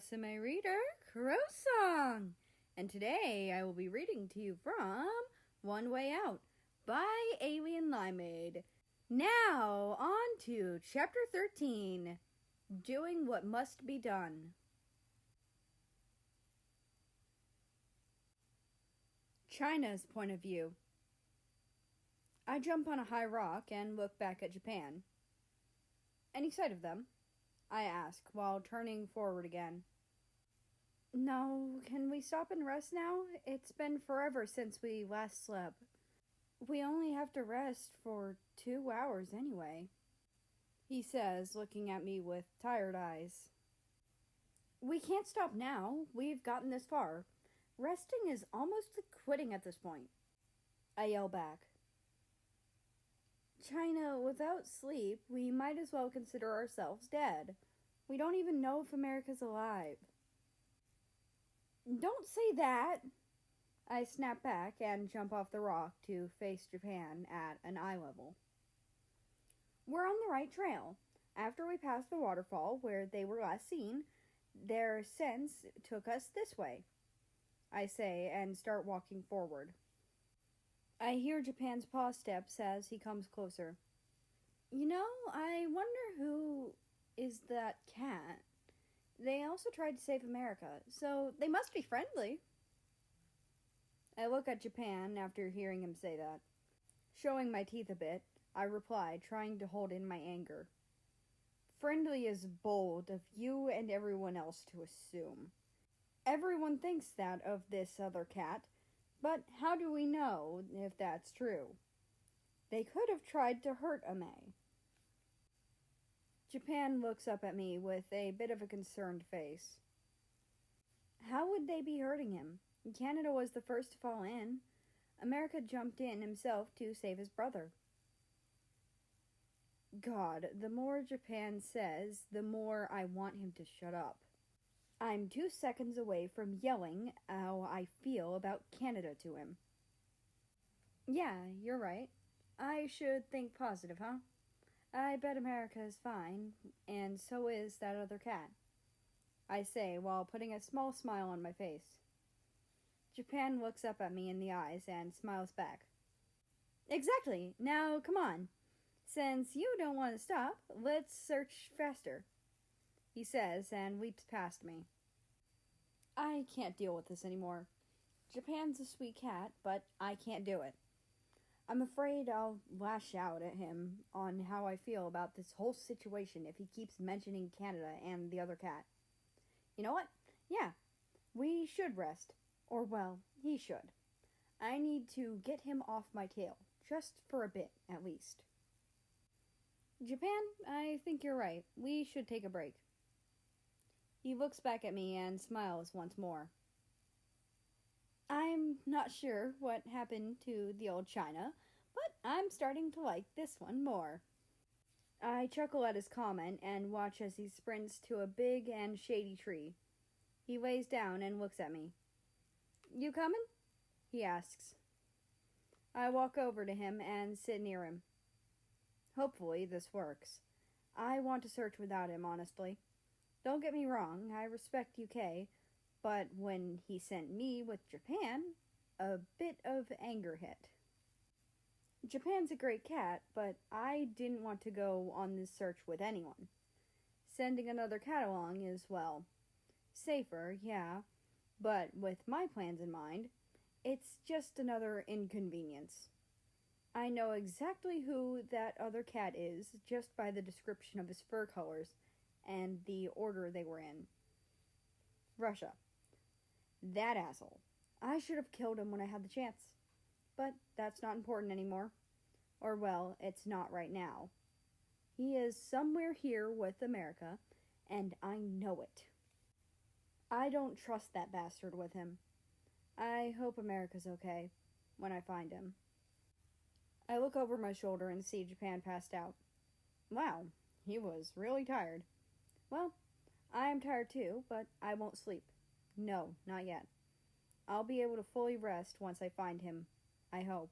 RusAme reader, Crow Song, and today I will be reading to you from One Way Out by Alien Limeade. Now, on to Chapter 13, Doing What Must Be Done. China's point of view. I jump on a high rock and look back at Japan. Any sight of them? I ask, while turning forward again. No, can we stop and rest now? It's been forever since we last slept. We only have to rest for 2 hours anyway, he says, looking at me with tired eyes. We can't stop now. We've gotten this far. Resting is almost like quitting at this point. I yell back. China, without sleep, we might as well consider ourselves dead. We don't even know if America's alive. Don't say that! I snap back and jump off the rock to face Japan at an eye level. We're on the right trail. After we passed the waterfall where they were last seen, their sense took us this way, I say, and start walking forward. I hear Japan's paw steps as he comes closer. You know, I wonder who is that cat. They also tried to save America, so they must be friendly. I look at Japan after hearing him say that. Showing my teeth a bit, I reply, trying to hold in my anger. Friendly is bold of you and everyone else to assume. Everyone thinks that of this other cat, but how do we know if that's true? They could have tried to hurt Ame. Japan looks up at me with a bit of a concerned face. How would they be hurting him? Canada was the first to fall in. America jumped in himself to save his brother. God, the more Japan says, the more I want him to shut up. I'm 2 seconds away from yelling how I feel about Canada to him. Yeah, you're right. I should think positive, huh? I bet America is fine, and so is that other cat, I say while putting a small smile on my face. Japan looks up at me in the eyes and smiles back. Exactly. Now, come on. Since you don't want to stop, let's search faster, he says, and leaps past me. I can't deal with this anymore. Japan's a sweet cat, but I can't do it. I'm afraid I'll lash out at him on how I feel about this whole situation if he keeps mentioning Canada and the other cat. You know what? Yeah, we should rest. Or, well, he should. I need to get him off my tail, just for a bit, at least. Japan, I think you're right. We should take a break. He looks back at me and smiles once more. I'm not sure what happened to the old China, but I'm starting to like this one more. I chuckle at his comment and watch as he sprints to a big and shady tree. He lays down and looks at me. You coming? He asks. I walk over to him and sit near him. Hopefully this works. I want to search without him, honestly. Don't get me wrong, I respect UK, but when he sent me with Japan, a bit of anger hit. Japan's a great cat, but I didn't want to go on this search with anyone. Sending another cat along is, well, safer, yeah, but with my plans in mind, it's just another inconvenience. I know exactly who that other cat is just by the description of his fur colors and the order they were in. Russia. That asshole. I should have killed him when I had the chance. But that's not important anymore. Or, well, it's not right now. He is somewhere here with America, and I know it. I don't trust that bastard with him. I hope America's okay when I find him. I look over my shoulder and see Japan passed out. Wow, he was really tired. Well, I am tired too, but I won't sleep. No, not yet. I'll be able to fully rest once I find him, I hope.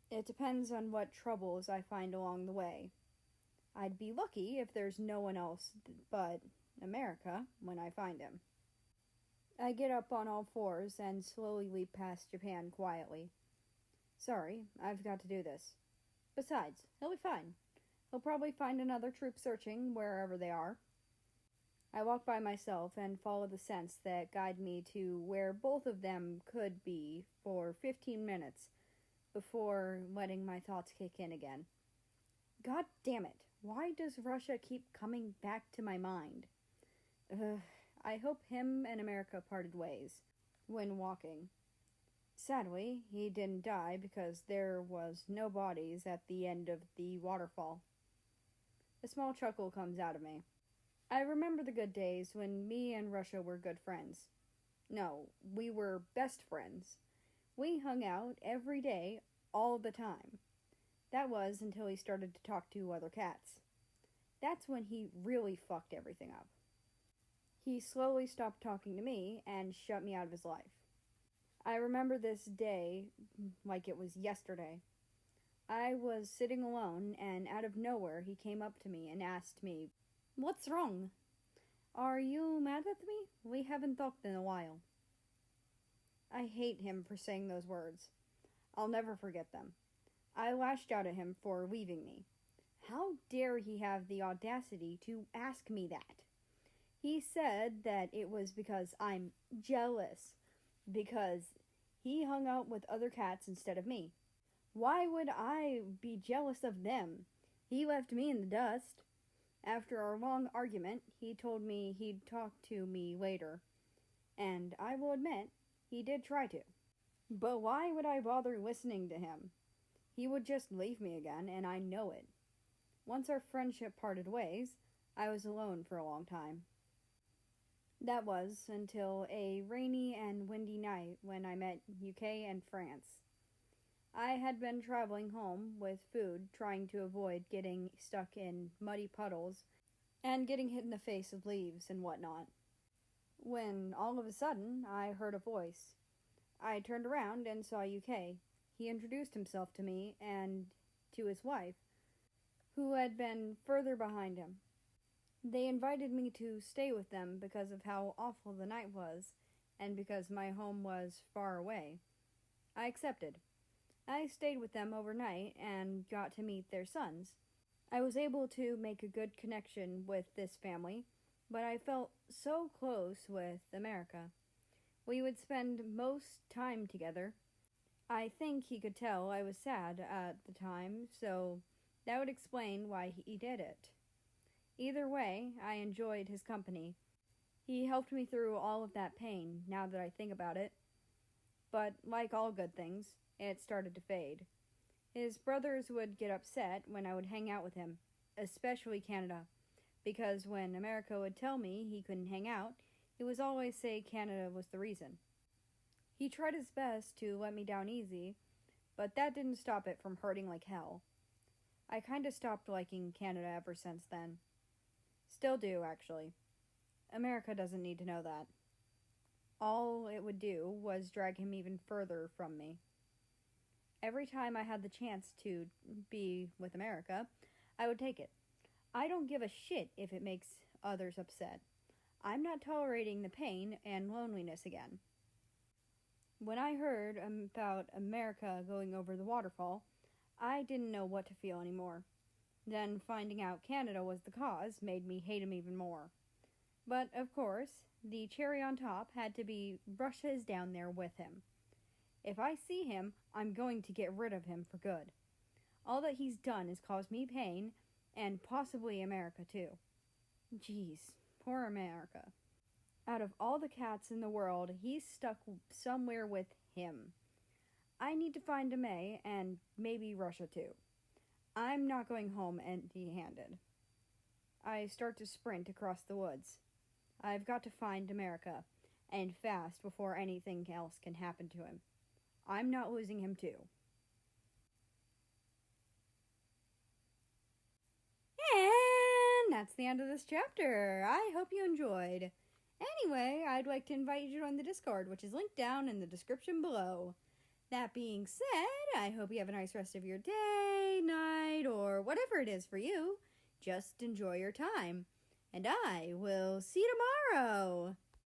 It depends on what troubles I find along the way. I'd be lucky if there's no one else, but America, when I find him. I get up on all fours and slowly leap past Japan quietly. Sorry, I've got to do this. Besides, he'll be fine. He'll probably find another troop searching wherever they are. I walk by myself and follow the scents that guide me to where both of them could be for 15 minutes before letting my thoughts kick in again. God damn it, why does Russia keep coming back to my mind? I hope him and America parted ways when walking. Sadly, he didn't die because there was no bodies at the end of the waterfall. A small chuckle comes out of me. I remember the good days when me and Russia were good friends. No, we were best friends. We hung out every day, all the time. That was until he started to talk to other cats. That's when he really fucked everything up. He slowly stopped talking to me and shut me out of his life. I remember this day like it was yesterday. I was sitting alone, and out of nowhere he came up to me and asked me, "What's wrong? Are you mad at me? We haven't talked in a while." I hate him for saying those words. I'll never forget them. I lashed out at him for leaving me. How dare he have the audacity to ask me that? He said that it was because I'm jealous, because he hung out with other cats instead of me. Why would I be jealous of them? He left me in the dust. After our long argument, he told me he'd talk to me later, and I will admit, he did try to. But why would I bother listening to him? He would just leave me again, and I know it. Once our friendship parted ways, I was alone for a long time. That was until a rainy and windy night when I met UK and France. I had been traveling home with food, trying to avoid getting stuck in muddy puddles and getting hit in the face with leaves and whatnot. When all of a sudden I heard a voice. I turned around and saw UK. He introduced himself to me and to his wife, who had been further behind him. They invited me to stay with them because of how awful the night was, and because my home was far away. I accepted. I stayed with them overnight and got to meet their sons. I was able to make a good connection with this family, but I felt so close with America. We would spend most time together. I think he could tell I was sad at the time, so that would explain why he did it. Either way, I enjoyed his company. He helped me through all of that pain, now that I think about it. But like all good things, it started to fade. His brothers would get upset when I would hang out with him, especially Canada, because when America would tell me he couldn't hang out, he would always say Canada was the reason. He tried his best to let me down easy, but that didn't stop it from hurting like hell. I kinda stopped liking Canada ever since then. Still do, actually. America doesn't need to know that. All it would do was drag him even further from me. Every time I had the chance to be with America, I would take it. I don't give a shit if it makes others upset. I'm not tolerating the pain and loneliness again. When I heard about America going over the waterfall, I didn't know what to feel anymore. Then finding out Canada was the cause made me hate him even more. But, of course, the cherry on top had to be Russia is down there with him. If I see him, I'm going to get rid of him for good. All that he's done is caused me pain, and possibly America too. Jeez, poor America. Out of all the cats in the world, he's stuck somewhere with him. I need to find a May, and maybe Russia too. I'm not going home empty-handed. I start to sprint across the woods. I've got to find America, and fast before anything else can happen to him. I'm not losing him too. And that's the end of this chapter. I hope you enjoyed. Anyway, I'd like to invite you to join the Discord, which is linked down in the description below. That being said, I hope you have a nice rest of your day, night, or whatever it is for you. Just enjoy your time. and I will see you tomorrow.